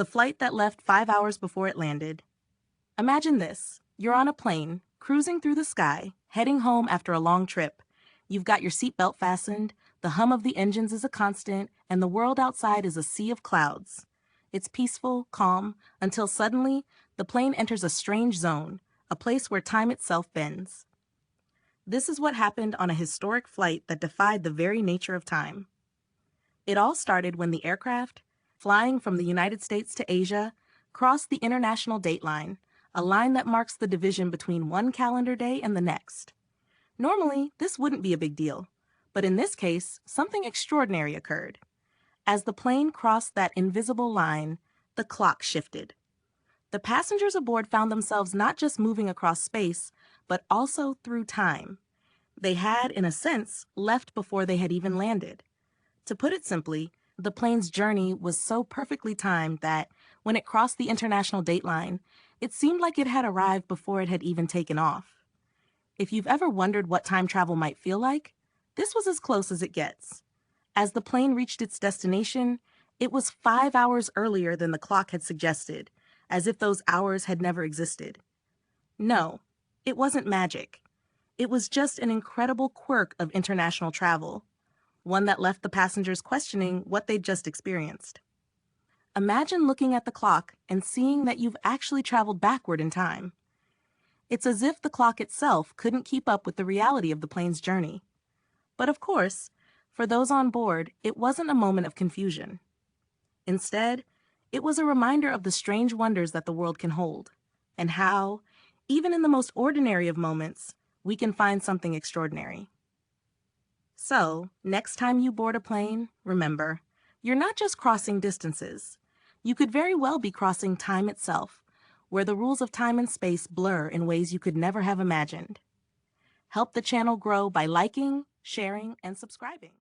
the flight that left 5 hours before it landed. Imagine this. You're on a plane, cruising through the sky, heading home after a long trip. You've got your seatbelt fastened, the hum of the engines is a constant, and the world outside is a sea of clouds. It's peaceful, calm, until suddenly, the plane enters a strange zone, a place where time itself bends. This is what happened on a historic flight that defied the very nature of time. It all started when the aircraft, flying from the United States to Asia, crossed the international date line, a line that marks the division between one calendar day and the next. Normally, this wouldn't be a big deal, but in this case, something extraordinary occurred. As the plane crossed that invisible line, the clock shifted. The passengers aboard found themselves not just moving across space, but also through time. They had, in a sense, left before they had even landed. To put it simply, the plane's journey was so perfectly timed that, when it crossed the international date line, it seemed like it had arrived before it had even taken off. If you've ever wondered what time travel might feel like, this was as close as it gets. As the plane reached its destination, it was 5 hours earlier than the clock had suggested, as if those hours had never existed. No, it wasn't magic. It was just an incredible quirk of international travel, one that left the passengers questioning what they'd just experienced. Imagine looking at the clock and seeing that you've actually traveled backward in time. It's as if the clock itself couldn't keep up with the reality of the plane's journey. But of course, for those on board, it wasn't a moment of confusion. Instead, it was a reminder of the strange wonders that the world can hold, and how, even in the most ordinary of moments, we can find something extraordinary. So, next time you board a plane, remember, you're not just crossing distances. You could very well be crossing time itself, where the rules of time and space blur in ways you could never have imagined. Help the channel grow by liking, sharing, and subscribing.